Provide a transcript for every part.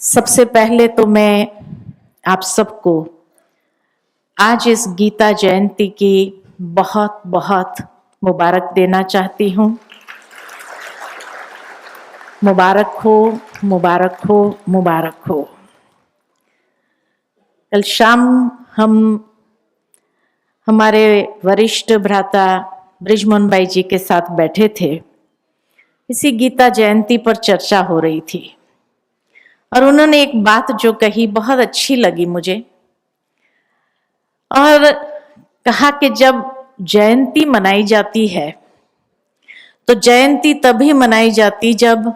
सबसे पहले तो मैं आप सबको आज इस गीता जयंती की बहुत बहुत मुबारक देना चाहती हूँ। मुबारक हो, मुबारक हो, मुबारक हो। कल शाम हम हमारे वरिष्ठ भ्राता बृजमोहन भाई जी के साथ बैठे थे। इसी गीता जयंती पर चर्चा हो रही थी और उन्होंने एक बात जो कही बहुत अच्छी लगी मुझे, और कहा कि जब जयंती मनाई जाती है तो जयंती तभी मनाई जाती जब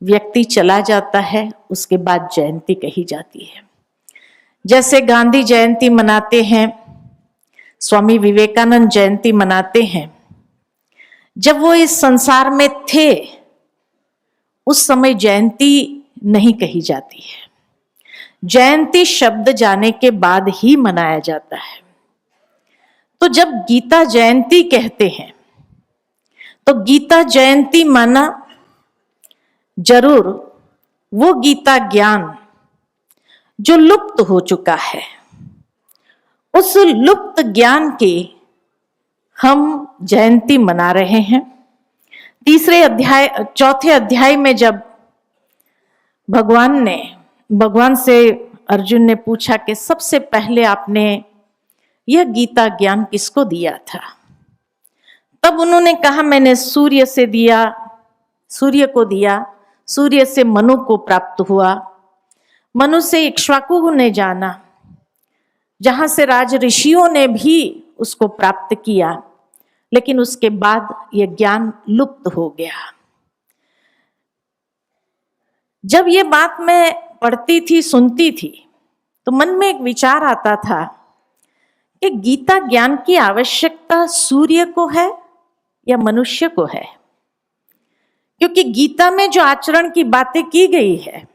व्यक्ति चला जाता है, उसके बाद जयंती कही जाती है। जैसे गांधी जयंती मनाते हैं, स्वामी विवेकानंद जयंती मनाते हैं, जब वो इस संसार में थे उस समय जयंती नहीं कही जाती है। जयंती शब्द जाने के बाद ही मनाया जाता है। तो जब गीता जयंती कहते हैं तो गीता जयंती माना जरूर वो गीता ज्ञान जो लुप्त हो चुका है, उस लुप्त ज्ञान की हम जयंती मना रहे हैं। चौथे अध्याय में जब भगवान से अर्जुन ने पूछा कि सबसे पहले आपने यह गीता ज्ञान किसको दिया था, तब उन्होंने कहा मैंने सूर्य को दिया, सूर्य से मनु को प्राप्त हुआ, मनु से इक्ष्वाकु ने जाना, जहां से राज ऋषियों ने भी उसको प्राप्त किया, लेकिन उसके बाद यह ज्ञान लुप्त हो गया। जब ये बात मैं पढ़ती थी, सुनती थी, तो मन में एक विचार आता था कि गीता ज्ञान की आवश्यकता सूर्य को है या मनुष्य को है, क्योंकि गीता में जो आचरण की बातें की गई है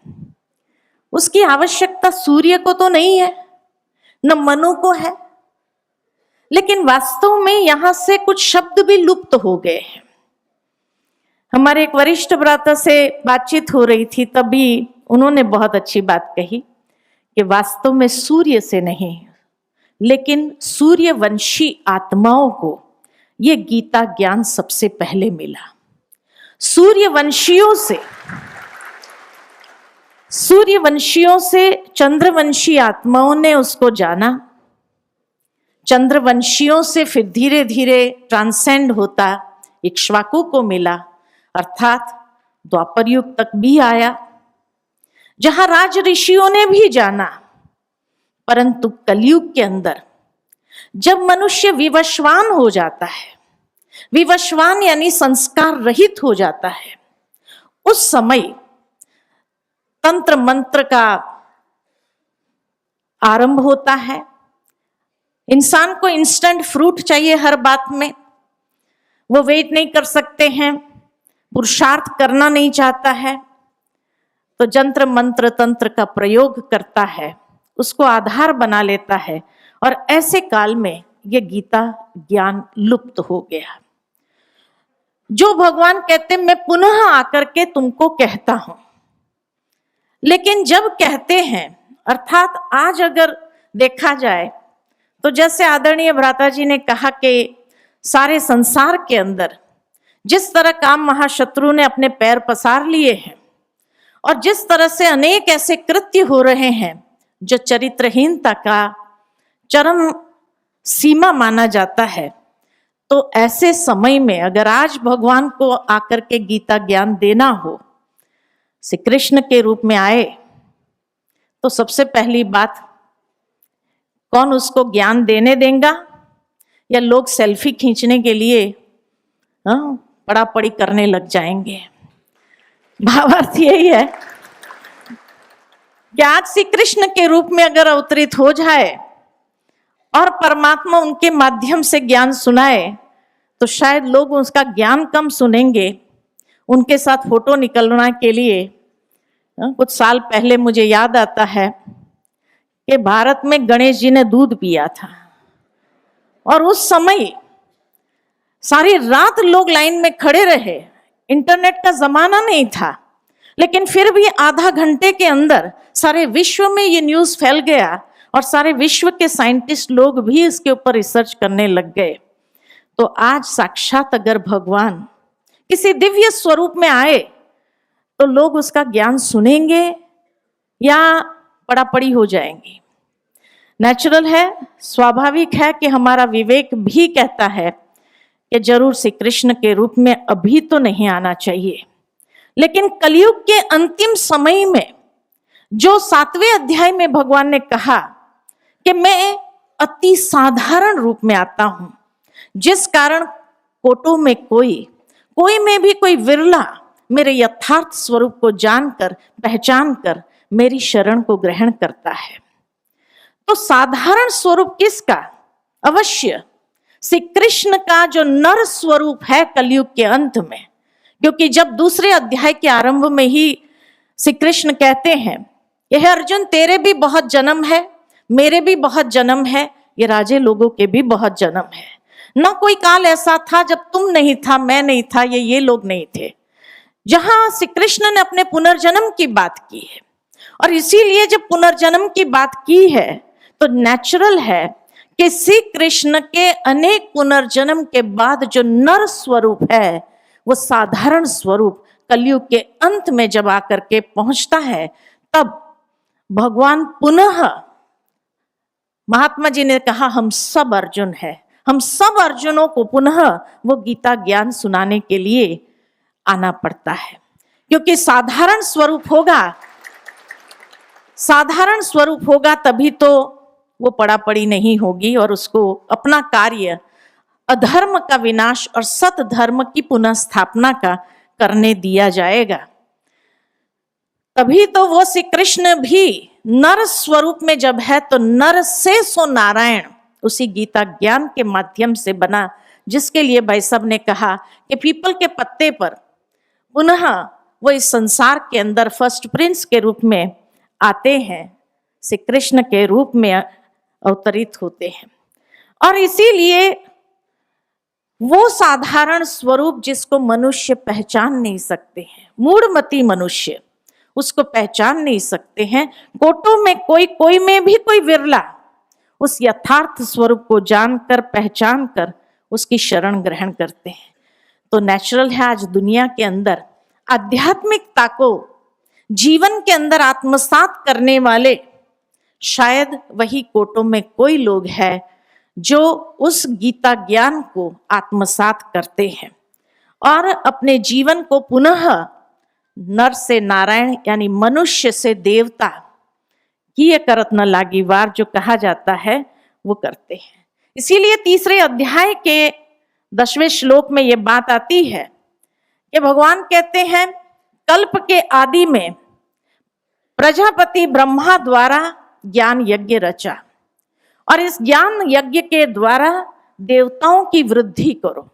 उसकी आवश्यकता सूर्य को तो नहीं है, न मनु को है, लेकिन वास्तव में यहां से कुछ शब्द भी लुप्त हो गए हैं। हमारे एक वरिष्ठ भ्राता से बातचीत हो रही थी, तभी उन्होंने बहुत अच्छी बात कही कि वास्तव में सूर्य से नहीं, लेकिन सूर्यवंशी आत्माओं को यह गीता ज्ञान सबसे पहले मिला। सूर्यवंशियों से चंद्रवंशी आत्माओं ने उसको जाना, चंद्रवंशियों से फिर धीरे धीरे ट्रांसेंड होता इक्ष्वाकु को मिला, अर्थात द्वापर युग तक भी आया, जहां राज ऋषियों ने भी जाना। परंतु कलयुग के अंदर जब मनुष्य विवशवान हो जाता है, विवशवान यानी संस्कार रहित हो जाता है, उस समय तंत्र मंत्र का आरंभ होता है। इंसान को इंस्टेंट फ्रूट चाहिए हर बात में, वो वेट नहीं कर सकते हैं, पुरुषार्थ करना नहीं चाहता है, तो जंत्र मंत्र तंत्र का प्रयोग करता है, उसको आधार बना लेता है, और ऐसे काल में यह गीता ज्ञान लुप्त हो गया। जो भगवान कहते मैं पुनः आकर के तुमको कहता हूं, लेकिन जब कहते हैं, अर्थात आज अगर देखा जाए तो जैसे आदरणीय भ्राता जी ने कहा कि सारे संसार के अंदर जिस तरह काम महाशत्रु ने अपने पैर पसार लिए हैं और जिस तरह से अनेक ऐसे कृत्य हो रहे हैं जो चरित्रहीनता का चरम सीमा माना जाता है, तो ऐसे समय में अगर आज भगवान को आकर के गीता ज्ञान देना हो, श्री कृष्ण के रूप में आए, तो सबसे पहली बात कौन उसको ज्ञान देने देगा, या लोग सेल्फी खींचने के लिए पड़ापड़ी करने लग जाएंगे। भावार्थ यही है कि आज श्री कृष्ण के रूप में अगर अवतरित हो जाए और परमात्मा उनके माध्यम से ज्ञान सुनाए, तो शायद लोग उसका ज्ञान कम सुनेंगे, उनके साथ फोटो निकलना के लिए। कुछ साल पहले मुझे याद आता है कि भारत में गणेश जी ने दूध पिया था, और उस समय सारी रात लोग लाइन में खड़े रहे। इंटरनेट का जमाना नहीं था, लेकिन फिर भी आधा घंटे के अंदर सारे विश्व में ये न्यूज़ फैल गया और सारे विश्व के साइंटिस्ट लोग भी इसके ऊपर रिसर्च करने लग गए। तो आज साक्षात अगर भगवान किसी दिव्य स्वरूप में आए तो लोग उसका ज्ञान सुनेंगे या पड़ापड़ी हो जाएंगे। नेचुरल है, स्वाभाविक है कि हमारा विवेक भी कहता है कि जरूर श्री कृष्ण के रूप में अभी तो नहीं आना चाहिए, लेकिन कलयुग के अंतिम समय में जो 7वें अध्याय में भगवान ने कहा कि मैं अति साधारण रूप में आता हूं, जिस कारण कोटों में कोई में भी कोई विरला मेरे यथार्थ स्वरूप को जानकर पहचान कर मेरी शरण को ग्रहण करता है। तो साधारण स्वरूप किसका? अवश्य श्री कृष्ण का जो नर स्वरूप है कलयुग के अंत में। क्योंकि जब दूसरे अध्याय के आरंभ में ही श्री कृष्ण कहते हैं, यह अर्जुन तेरे भी बहुत जन्म है, मेरे भी बहुत जन्म है, ये राजे लोगों के भी बहुत जन्म है। न कोई काल ऐसा था जब तुम नहीं था, मैं नहीं था, ये लोग नहीं थे। जहां श्री कृष्ण ने अपने पुनर्जन्म की बात की है, और इसीलिए जब पुनर्जन्म की बात की है तो नेचुरल है कि श्री कृष्ण के अनेक पुनर्जन्म के बाद जो नर स्वरूप है वो साधारण स्वरूप कलयुग के अंत में जब आकर के पहुंचता है, तब भगवान पुनः, महात्मा जी ने कहा हम सब अर्जुन है, हम सब अर्जुनों को पुनः वो गीता ज्ञान सुनाने के लिए आना पड़ता है। क्योंकि साधारण स्वरूप होगा तभी तो वो पड़ापड़ी नहीं होगी और उसको अपना कार्य अधर्म का विनाश और सत धर्म की पुनः स्थापना का करने दिया जाएगा। तभी तो वो श्री कृष्ण भी नर स्वरूप में जब है तो नर से सो नारायण उसी गीता ज्ञान के माध्यम से बना, जिसके लिए भाई साहब ने कहा कि पीपल के पत्ते पर पुनः वो इस संसार के अंदर फर्स्ट प्रिंस के रूप में आते हैं, श्री कृष्ण के रूप में अवतरित होते हैं। और इसीलिए वो साधारण स्वरूप जिसको मनुष्य पहचान नहीं सकते हैं, मूढ़मती मनुष्य उसको पहचान नहीं सकते हैं, कोटों में कोई में भी कोई विरला उस यथार्थ स्वरूप को जानकर पहचान कर उसकी शरण ग्रहण करते हैं। तो नेचुरल है आज दुनिया के अंदर आध्यात्मिकता को जीवन के अंदर आत्मसात करने वाले शायद वही कोटों में कोई लोग हैं जो उस गीता ज्ञान को आत्मसात करते हैं और अपने जीवन को पुनः नर से नारायण यानी मनुष्य से देवता किए करत न लागी वार जो कहा जाता है वो करते हैं। इसीलिए तीसरे अध्याय के 10वें श्लोक में ये बात आती है कि भगवान कहते हैं कल्प के आदि में प्रजापति ब्रह्मा द्वारा ज्ञान यज्ञ रचा और इस ज्ञान यज्ञ के द्वारा देवताओं की वृद्धि करो।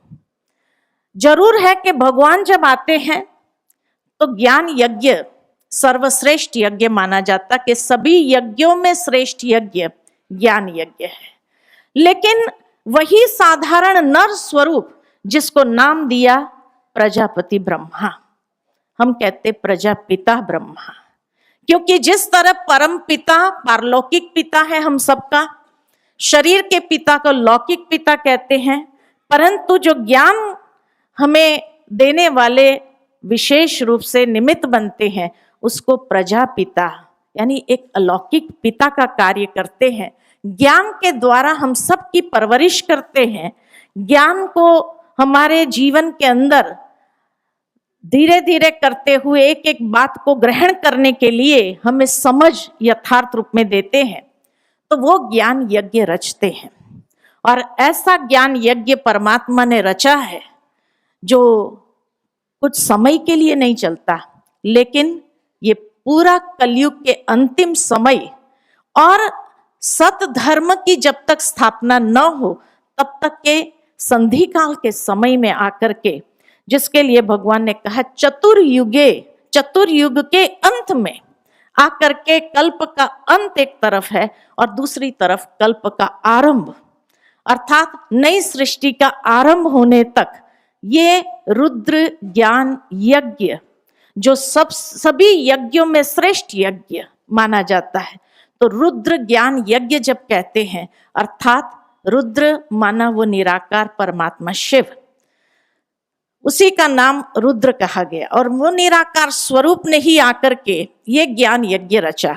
जरूर है कि भगवान जब आते हैं तो ज्ञान यज्ञ सर्वश्रेष्ठ यज्ञ माना जाता कि सभी यज्ञों में श्रेष्ठ यज्ञ ज्ञान यज्ञ है। लेकिन वही साधारण नर स्वरूप जिसको नाम दिया प्रजापति ब्रह्मा, हम कहते प्रजापिता ब्रह्मा, क्योंकि जिस तरह परम पिता पारलौकिक पिता है हम सबका, शरीर के पिता को लौकिक पिता कहते हैं, परंतु जो ज्ञान हमें देने वाले विशेष रूप से निमित्त बनते हैं उसको प्रजापिता यानी एक अलौकिक पिता का कार्य करते हैं। ज्ञान के द्वारा हम सब की परवरिश करते हैं। ज्ञान को हमारे जीवन के अंदर धीरे धीरे करते हुए एक एक बात को ग्रहण करने के लिए हमें समझ यथार्थ रूप में देते हैं, तो वो ज्ञान यज्ञ रचते हैं। और ऐसा ज्ञान यज्ञ परमात्मा ने रचा है जो कुछ समय के लिए नहीं चलता, लेकिन ये पूरा कलयुग के अंतिम समय और सत धर्म की जब तक स्थापना न हो तब तक के संधि काल के समय में आकर के, जिसके लिए भगवान ने कहा चतुर्युग के अंत में आकर के कल्प का अंत एक तरफ है और दूसरी तरफ कल्प का आरंभ, अर्थात नई सृष्टि का आरंभ होने तक ये रुद्र ज्ञान यज्ञ जो सभी यज्ञों में श्रेष्ठ यज्ञ माना जाता है। तो रुद्र ज्ञान यज्ञ जब कहते हैं, अर्थात रुद्र माना वो निराकार परमात्मा शिव, उसी का नाम रुद्र कहा गया। और वो निराकार स्वरूप ने ही आकर के ये ज्ञान यज्ञ रचा।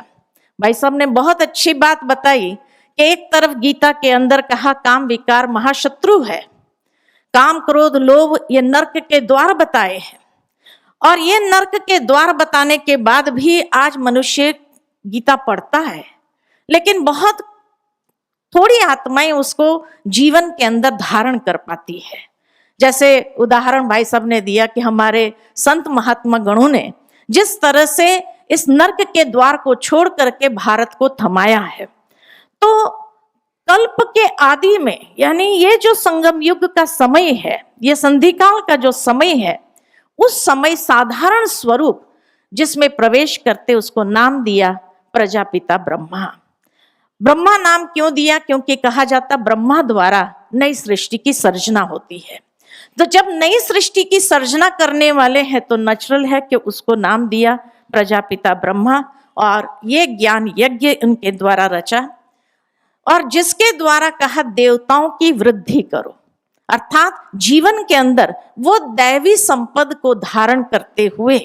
भाई साहब ने बहुत अच्छी बात बताई कि एक तरफ गीता के अंदर कहा काम विकार महाशत्रु है, काम क्रोध लोभ ये नरक के द्वार बताए हैं, और ये नरक के द्वार बताने के बाद भी आज मनुष्य गीता पढ़ता है, लेकिन बहुत थोड़ी आत्माएं उसको जीवन के अंदर धारण कर पाती है। जैसे उदाहरण भाई साहब ने दिया कि हमारे संत महात्मा गणों ने जिस तरह से इस नरक के द्वार को छोड़ करके भारत को थमाया है। तो कल्प के आदि में, यानी ये जो संगम युग का समय है, ये संधिकाल का जो समय है, उस समय साधारण स्वरूप जिसमें प्रवेश करते उसको नाम दिया प्रजापिता ब्रह्मा। ब्रह्मा नाम क्यों दिया? क्योंकि कहा जाता ब्रह्मा द्वारा नई सृष्टि की सर्जना होती है। तो जब नई सृष्टि की सर्जना करने वाले हैं तो नेचुरल है कि उसको नाम दिया प्रजापिता ब्रह्मा, और ये ज्ञान यज्ञ उनके द्वारा रचा, और जिसके द्वारा कहा देवताओं की वृद्धि करो, अर्थात जीवन के अंदर वो दैवी संपद को धारण करते हुए,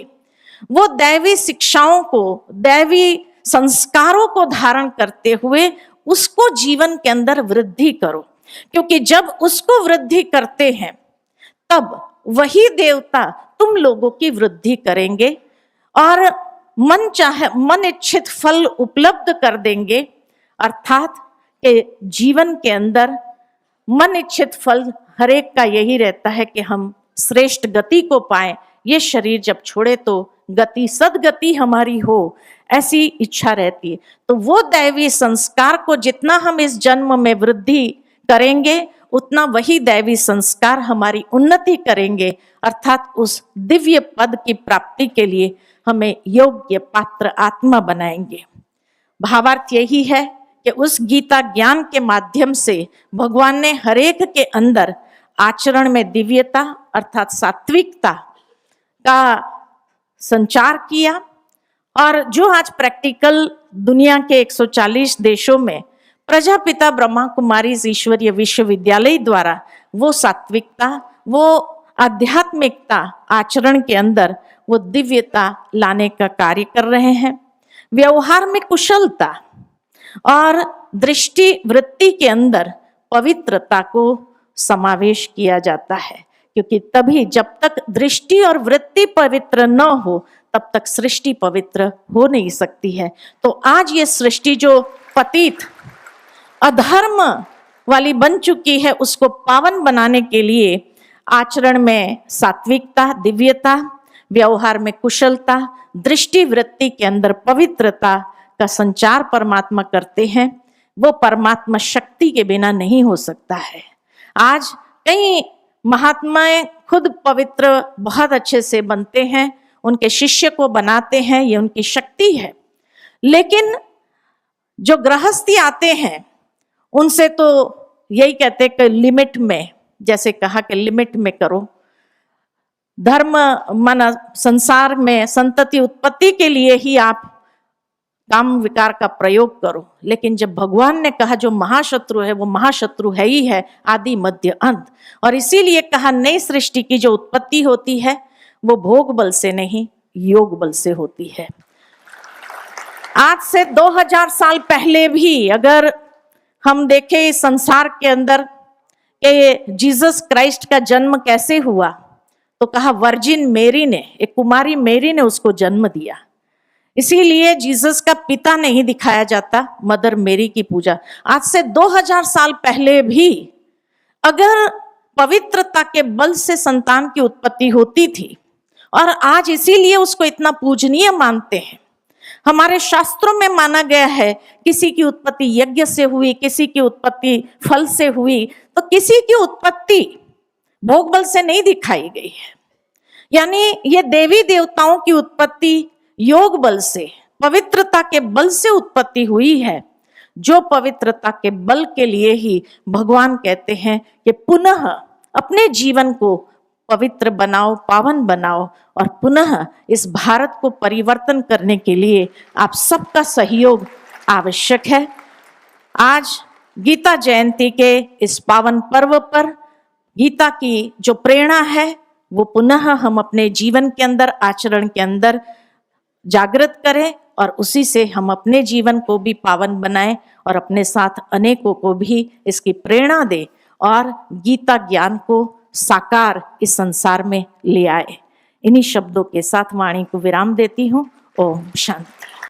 वो दैवी शिक्षाओं को, दैवी संस्कारों को धारण करते हुए उसको जीवन के अंदर वृद्धि करो। क्योंकि जब उसको वृद्धि करते हैं तब वही देवता तुम लोगों की वृद्धि करेंगे और मन इच्छित फल उपलब्ध कर देंगे। अर्थात के जीवन के अंदर मन इच्छित फल हर एक का यही रहता है कि हम श्रेष्ठ गति को पाएं, ये शरीर जब छोड़े तो गति सदगति हमारी हो, ऐसी इच्छा रहती है। तो वो दैवी संस्कार को जितना हम इस जन्म में वृद्धि करेंगे उतना वही दैवी संस्कार हमारी उन्नति करेंगे, अर्थात उस दिव्य पद की प्राप्ति के लिए हमें योग्य पात्र आत्मा बनाएंगे। भावार्थ यही है कि उस गीता ज्ञान के माध्यम से भगवान ने हरेक के अंदर आचरण में दिव्यता अर्थात सात्विकता का संचार किया, और जो आज प्रैक्टिकल दुनिया के 140 देशों में प्रजापिता ब्रह्मा कुमारी ईश्वरीय विश्वविद्यालय द्वारा वो सात्विकता, वो आध्यात्मिकता आचरण के अंदर वो दिव्यता लाने का कार्य कर रहे हैं। व्यवहार में कुशलता और दृष्टि वृत्ति के अंदर पवित्रता को समावेश किया जाता है, क्योंकि तभी जब तक दृष्टि और वृत्ति पवित्र न हो तब तक सृष्टि पवित्र हो नहीं सकती है। तो आज ये सृष्टि जो पतित अधर्म वाली बन चुकी है उसको पावन बनाने के लिए आचरण में सात्विकता, दिव्यता, व्यवहार में कुशलता, दृष्टि वृत्ति के अंदर पवित्रता का संचार परमात्मा करते हैं। वो परमात्मा शक्ति के बिना नहीं हो सकता है। आज कई महात्माएं खुद पवित्र बहुत अच्छे से बनते हैं, उनके शिष्य को बनाते हैं, ये उनकी शक्ति है। लेकिन जो गृहस्थी आते हैं उनसे तो यही कहते कि लिमिट में, जैसे कहा कि लिमिट में करो, धर्म माना संसार में संतति उत्पत्ति के लिए ही आप काम विकार का प्रयोग करो। लेकिन जब भगवान ने कहा जो महाशत्रु है वो महाशत्रु है ही है, आदि मध्य अंत, और इसीलिए कहा नई सृष्टि की जो उत्पत्ति होती है वो भोग बल से नहीं योग बल से होती है। आज से 2000 साल पहले भी अगर हम देखें इस संसार के अंदर कि जीसस क्राइस्ट का जन्म कैसे हुआ, तो कहा वर्जिन मेरी ने, एक कुमारी मेरी ने उसको जन्म दिया। इसीलिए जीसस का पिता नहीं दिखाया जाता, मदर मेरी की पूजा। आज से 2000 साल पहले भी अगर पवित्रता के बल से संतान की उत्पत्ति होती थी, और आज इसीलिए उसको इतना पूजनीय मानते हैं। हमारे शास्त्रों में माना गया है किसी की उत्पत्ति यज्ञ से हुई, किसी की उत्पत्ति फल से हुई, तो किसी की उत्पत्ति भोग बल से नहीं दिखाई गई है। यानी ये देवी देवताओं की उत्पत्ति योग बल से, पवित्रता के बल से उत्पत्ति हुई है, जो पवित्रता के बल के लिए ही भगवान कहते हैं कि पुनः अपने जीवन को पवित्र बनाओ, पावन बनाओ और पुनः इस भारत को परिवर्तन करने के लिए आप सबका सहयोग आवश्यक है। आज गीता जयंती के इस पावन पर्व पर गीता की जो प्रेरणा है वो पुनः हम अपने जीवन के अंदर, आचरण के अंदर जागृत करें और उसी से हम अपने जीवन को भी पावन बनाएं और अपने साथ अनेकों को भी इसकी प्रेरणा दें और गीता ज्ञान को साकार इस संसार में ले आए। इन्हीं शब्दों के साथ वाणी को विराम देती हूँ। ओम शांति।